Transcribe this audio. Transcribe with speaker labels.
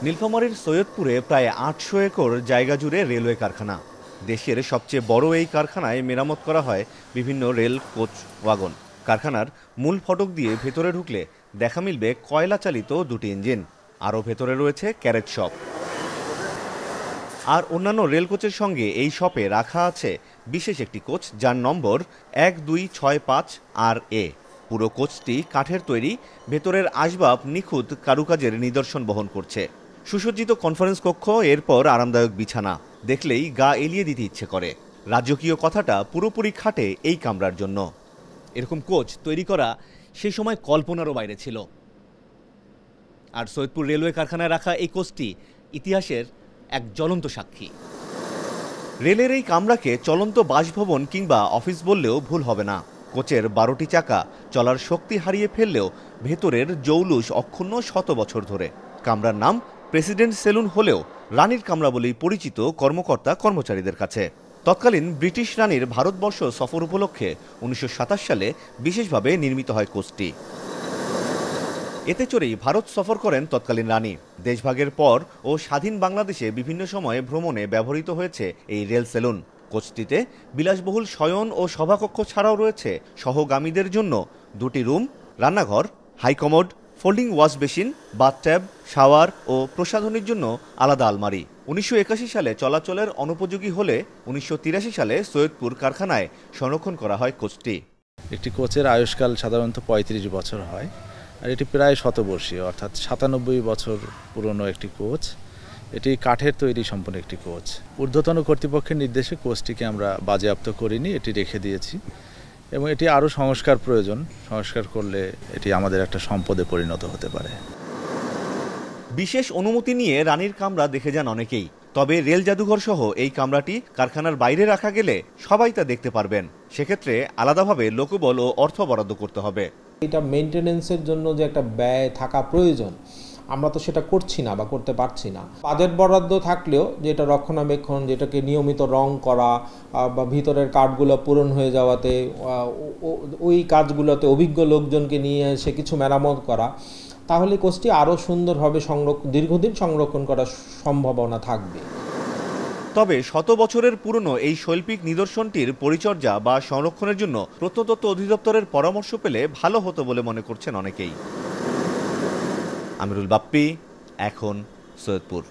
Speaker 1: নীলফামারীর সৈয়দপুরে প্রায় ৮০০ একর জায়গা জুড়ে রেলওয়ে কারখানা। দেশের সবচেয়ে বড় এই কারখানায় মেরামত করা হয় বিভিন্ন রেল কোচ ওয়াগন। কারখানার মূল ফটক দিয়ে ভেতরে ঢুকলে দেখা মিলবে কয়লা চালিত দুটি ইঞ্জিন। আরও ভেতরে রয়েছে ক্যারেজ শপ। আর অন্যান্য রেল কোচের সঙ্গে এই শপে রাখা আছে বিশেষ একটি কোচ, যার নম্বর 1265 RA। পুরো কোচটি কাঠের তৈরি, ভেতরের আসবাব নিখুঁত কারুকাজের নিদর্শন বহন করছে। সুসজ্জিত কনফারেন্স কক্ষ, এরপর আরামদায়ক বিছানা, দেখলেই গা এলিয়ে দিতে ইচ্ছে করে। রাজকীয় কথাটা পুরোপুরি খাটে এই কামরার জন্য। এরকম কোচ তৈরি করা সেই সময় কল্পনারও বাইরে ছিল। আর সৈয়দপুর রেলওয়ে কারখানায় রাখা এই কোচটি ইতিহাসের এক জ্বলন্ত সাক্ষী। রেলের এই কামরাকে চলন্ত বাসভবন কিংবা অফিস বললেও ভুল হবে না। কোচের 12টি চাকা চলার শক্তি হারিয়ে ফেললেও ভেতরের জৌলুস অক্ষুণ্ণ শত বছর ধরে। কামরার নাম প্রেসিডেন্ট সেলুন হলেও রানীর কামরা বলেই পরিচিত কর্মকর্তা কর্মচারীদের কাছে। তৎকালীন ব্রিটিশ রানীর ভারতবর্ষ সফর উপলক্ষে 1927 সালে বিশেষভাবে নির্মিত হয় কোচটি। এতে চড়েই ভারত সফর করেন তৎকালীন রানী। দেশভাগের পর ও স্বাধীন বাংলাদেশে বিভিন্ন সময়ে ভ্রমণে ব্যবহৃত হয়েছে এই রেল সেলুন। কোচটিতে বিলাসবহুল শয়ন ও সভাকক্ষ ছাড়াও রয়েছে সহগামীদের জন্য 2টি রুম, রান্নাঘর, high commode, folding wash basin, bathtub, shower ও প্রসাধনীর জন্য আলাদা আলমারি। 1981 সালে চলাচলের অনুপযোগী হলে 1983 সালে সৈয়দপুর কারখানায় সংরক্ষণ করা হয় কোচটি।
Speaker 2: একটি কোচের আয়ুষ্কাল সাধারণত 35 বছর হয়, আর এটি প্রায় শতবর্ষীয়, অর্থাৎ 97 বছর পুরনো একটি কোচ। এটি কাঠের তৈরি সম্পূর্ণ একটি কোচ। ঊর্ধ্বতন কর্তৃপক্ষের নির্দেশে কোচটিকে আমরা বাজেয়াপ্ত করিনি, এটি রেখে দিয়েছি এবং এটি আরও সংস্কার প্রয়োজন। সংস্কার করলে এটি আমাদের একটা সম্পদে পরিণত হতে পারে।
Speaker 1: বিশেষ অনুমতি নিয়ে রানীর কামরা দেখে যান অনেকেই। তবে রেল জাদুঘর সহ এই কামরাটি কারখানার বাইরে রাখা গেলে সবাই তা দেখতে পারবেন। সেক্ষেত্রে আলাদাভাবে লোকবল ও অর্থ বরাদ্দ করতে হবে।
Speaker 3: এটা মেইনটেনেন্সের জন্য যে একটা ব্যয় থাকা প্রয়োজন, আমরা তো সেটা করছি না বা করতে পারছি না। বাজেট বরাদ্দ থাকলেও যেটা রক্ষণাবেক্ষণ, যেটাকে নিয়মিত রং করা বা ভিতরের কাঠগুলো পূরণ হয়ে যাওয়াতে ওই কাজগুলোতে অভিজ্ঞ লোকজনকে নিয়ে এসে কিছু মেরামত করা, তাহলে কোচটি আরও সুন্দরভাবে দীর্ঘদিন সংরক্ষণ করার সম্ভাবনা থাকবে।
Speaker 1: তবে শত বছরের পুরনো এই শৈল্পিক নিদর্শনটির পরিচর্যা বা সংরক্ষণের জন্য প্রত্নতত্ত্ব অধিদপ্তরের পরামর্শ পেলে ভালো হতো বলে মনে করছেন অনেকেই। আমিরুল বাপ্পি, এখন সৈয়দপুর।